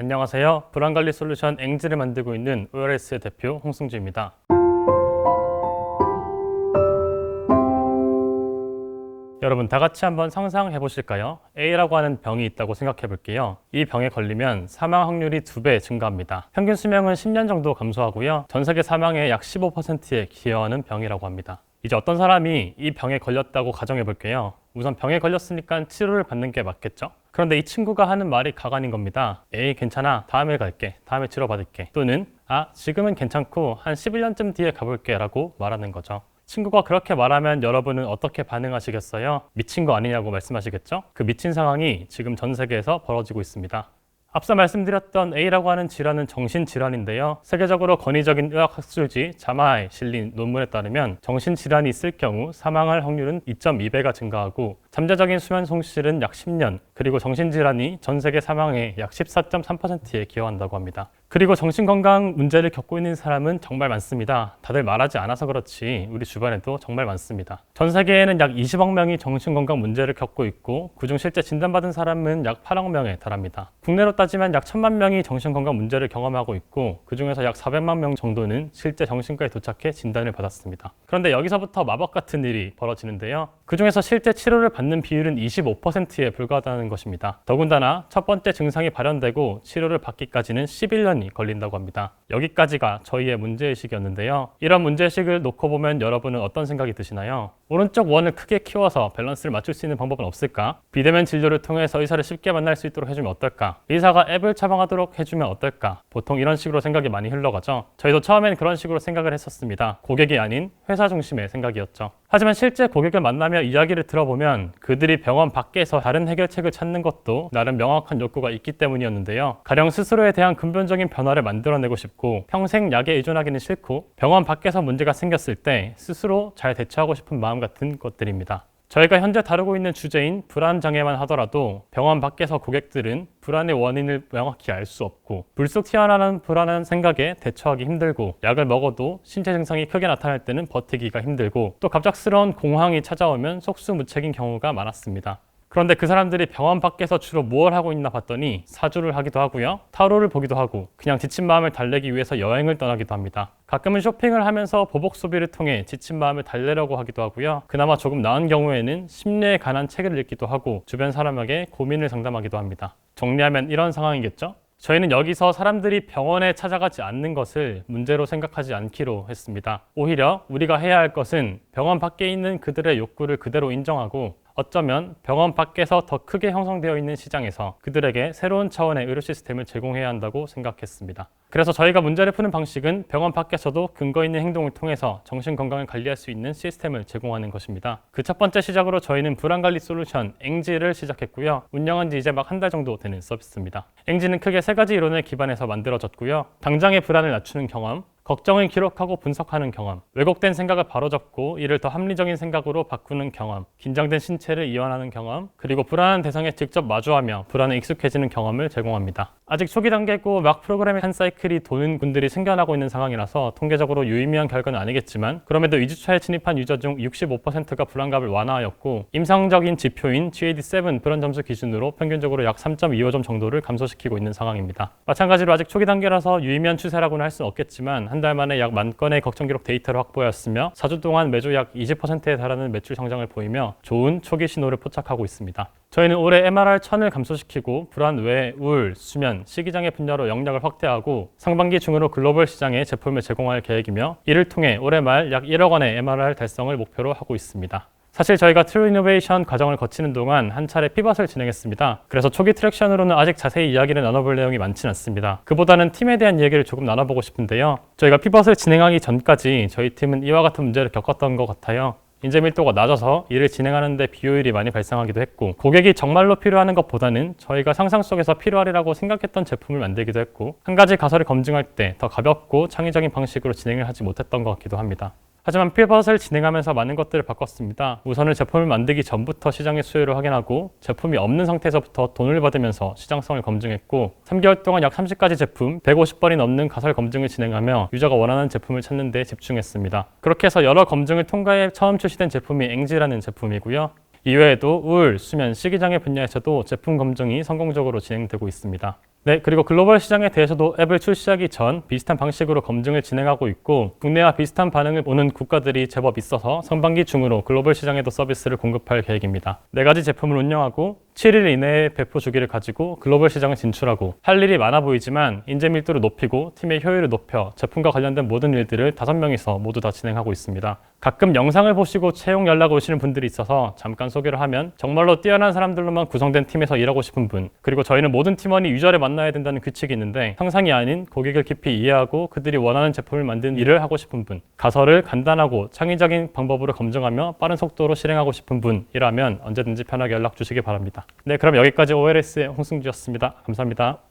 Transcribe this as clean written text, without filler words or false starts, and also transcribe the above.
안녕하세요. 불안관리 솔루션 앵지를 만들고 있는 ORS의 대표 홍승주입니다. 여러분 다 같이 한번 상상해 보실까요? A라고 하는 병이 있다고 생각해 볼게요. 이 병에 걸리면 사망 확률이 2배 증가합니다. 평균 수명은 10년 정도 감소하고요. 전 세계 사망의 약 15%에 기여하는 병이라고 합니다. 이제 어떤 사람이 이 병에 걸렸다고 가정해 볼게요. 우선 병에 걸렸으니까 치료를 받는 게 맞겠죠? 그런데 이 친구가 하는 말이 가관인 겁니다. 에이 괜찮아, 다음에 갈게, 다음에 치료받을게, 또는 지금은 괜찮고 한 11년쯤 뒤에 가볼게 라고 말하는 거죠. 친구가 그렇게 말하면 여러분은 어떻게 반응하시겠어요? 미친 거 아니냐고 말씀하시겠죠? 그 미친 상황이 지금 전 세계에서 벌어지고 있습니다. 앞서 말씀드렸던 A라고 하는 질환은 정신질환인데요. 세계적으로 권위적인 의학학술지 자마에 실린 논문에 따르면 정신질환이 있을 경우 사망할 확률은 2.2배가 증가하고 잠재적인 수면 손실은 약 10년, 그리고 정신질환이 전 세계 사망의 약 14.3%에 기여한다고 합니다. 그리고 정신건강 문제를 겪고 있는 사람은 정말 많습니다. 다들 말하지 않아서 그렇지 우리 주변에도 정말 많습니다. 전 세계에는 약 20억 명이 정신건강 문제를 겪고 있고 그중 실제 진단받은 사람은 약 8억 명에 달합니다. 국내로 따지면 약 1000만 명이 정신건강 문제를 경험하고 있고 그중에서 약 400만 명 정도는 실제 정신과에 도착해 진단을 받았습니다. 그런데 여기서부터 마법 같은 일이 벌어지는데요. 그중에서 실제 치료를 받는 비율은 25%에 불과하다는 것입니다. 더군다나 첫 번째 증상이 발현되고 치료를 받기까지는 11년이 걸린다고 합니다. 여기까지가 저희의 문제의식이었는데요. 이런 문제의식을 놓고 보면 여러분은 어떤 생각이 드시나요? 오른쪽 원을 크게 키워서 밸런스를 맞출 수 있는 방법은 없을까? 비대면 진료를 통해서 의사를 쉽게 만날 수 있도록 해주면 어떨까? 의사가 앱을 처방하도록 해주면 어떨까? 보통 이런 식으로 생각이 많이 흘러가죠. 저희도 처음엔 그런 식으로 생각을 했었습니다. 고객이 아닌 회사 중심의 생각이었죠. 하지만 실제 고객을 만나며 이야기를 들어보면 그들이 병원 밖에서 다른 해결책을 찾는 것도 나름 명확한 욕구가 있기 때문이었는데요. 가령 스스로에 대한 근본적인 변화를 만들어내고 싶고 평생 약에 의존하기는 싫고 병원 밖에서 문제가 생겼을 때 스스로 잘 대처하고 싶은 마음 같은 것들입니다. 저희가 현재 다루고 있는 주제인 불안장애만 하더라도 병원 밖에서 고객들은 불안의 원인을 명확히 알 수 없고 불쑥 튀어나오는 불안한 생각에 대처하기 힘들고 약을 먹어도 신체 증상이 크게 나타날 때는 버티기가 힘들고 또 갑작스러운 공황이 찾아오면 속수무책인 경우가 많았습니다. 그런데 그 사람들이 병원 밖에서 주로 무엇을 하고 있나 봤더니 사주를 하기도 하고요. 타로를 보기도 하고 그냥 지친 마음을 달래기 위해서 여행을 떠나기도 합니다. 가끔은 쇼핑을 하면서 보복 소비를 통해 지친 마음을 달래려고 하기도 하고요. 그나마 조금 나은 경우에는 심리에 관한 책을 읽기도 하고 주변 사람에게 고민을 상담하기도 합니다. 정리하면 이런 상황이겠죠? 저희는 여기서 사람들이 병원에 찾아가지 않는 것을 문제로 생각하지 않기로 했습니다. 오히려 우리가 해야 할 것은 병원 밖에 있는 그들의 욕구를 그대로 인정하고 어쩌면 병원 밖에서 더 크게 형성되어 있는 시장에서 그들에게 새로운 차원의 의료 시스템을 제공해야 한다고 생각했습니다. 그래서 저희가 문제를 푸는 방식은 병원 밖에서도 근거 있는 행동을 통해서 정신건강을 관리할 수 있는 시스템을 제공하는 것입니다. 그 첫 번째 시작으로 저희는 불안관리 솔루션 앵지를 시작했고요. 운영한 지 이제 막 한 달 정도 되는 서비스입니다. 앵지는 크게 3가지 이론을 기반해서 만들어졌고요. 당장의 불안을 낮추는 경험, 걱정을 기록하고 분석하는 경험, 왜곡된 생각을 바로잡고 이를 더 합리적인 생각으로 바꾸는 경험, 긴장된 신체를 이완하는 경험, 그리고 불안한 대상에 직접 마주하며 불안에 익숙해지는 경험을 제공합니다. 아직 초기 단계고 막 프로그램의 한 사이클이 도는 분들이 생겨나고 있는 상황이라서 통계적으로 유의미한 결과는 아니겠지만 그럼에도 2주차에 진입한 유저 중 65%가 불안감을 완화하였고 임상적인 지표인 GAD-7 불안 점수 기준으로 평균적으로 약 3.25점 정도를 감소시키고 있는 상황입니다. 마찬가지로 아직 초기 단계라서 유의미한 추세라고는 할 수는 없겠지만 한 달 만에 약 10,000건의 걱정 기록 데이터를 확보하였으며 4주 동안 매주 약 20%에 달하는 매출 성장을 보이며 좋은 초기 신호를 포착하고 있습니다. 저희는 올해 MRR 1000을 감소시키고 불안 외 우울, 수면, 식이장애 분야로 영역을 확대하고 상반기 중으로 글로벌 시장에 제품을 제공할 계획이며 이를 통해 올해 말 약 1억 원의 MRR 달성을 목표로 하고 있습니다. 사실 저희가 트루 이노베이션 과정을 거치는 동안 한 차례 피벗을 진행했습니다. 그래서 초기 트랙션으로는 아직 자세히 이야기를 나눠볼 내용이 많지는 않습니다. 그보다는 팀에 대한 얘기를 조금 나눠보고 싶은데요. 저희가 피벗을 진행하기 전까지 저희 팀은 이와 같은 문제를 겪었던 것 같아요. 인재 밀도가 낮아서 일을 진행하는 데 비효율이 많이 발생하기도 했고 고객이 정말로 필요하는 것보다는 저희가 상상 속에서 필요하리라고 생각했던 제품을 만들기도 했고 한 가지 가설을 검증할 때 더 가볍고 창의적인 방식으로 진행을 하지 못했던 것 같기도 합니다. 하지만 피벗을 진행하면서 많은 것들을 바꿨습니다. 우선은 제품을 만들기 전부터 시장의 수요를 확인하고 제품이 없는 상태에서부터 돈을 받으면서 시장성을 검증했고 3개월 동안 약 30가지 제품 150번이 넘는 가설 검증을 진행하며 유저가 원하는 제품을 찾는 데 집중했습니다. 그렇게 해서 여러 검증을 통과해 처음 출시된 제품이 앵지라는 제품이고요. 이외에도 우울, 수면, 식이장애 분야에서도 제품 검증이 성공적으로 진행되고 있습니다. 네, 그리고 글로벌 시장에 대해서도 앱을 출시하기 전 비슷한 방식으로 검증을 진행하고 있고 국내와 비슷한 반응을 보는 국가들이 제법 있어서 상반기 중으로 글로벌 시장에도 서비스를 공급할 계획입니다. 4가지 제품을 운영하고 7일 이내에 배포 주기를 가지고 글로벌 시장에 진출하고 할 일이 많아 보이지만 인재 밀도를 높이고 팀의 효율을 높여 제품과 관련된 모든 일들을 5명이서 모두 다 진행하고 있습니다. 가끔 영상을 보시고 채용 연락 오시는 분들이 있어서 잠깐 소개를 하면 정말로 뛰어난 사람들로만 구성된 팀에서 일하고 싶은 분, 그리고 저희는 모든 팀원이 유저를 만나야 된다는 규칙이 있는데 상상이 아닌 고객을 깊이 이해하고 그들이 원하는 제품을 만든 일을 하고 싶은 분, 가설을 간단하고 창의적인 방법으로 검증하며 빠른 속도로 실행하고 싶은 분이라면 언제든지 편하게 연락 주시기 바랍니다. 네, 그럼 여기까지 OLS의 홍승주였습니다. 감사합니다.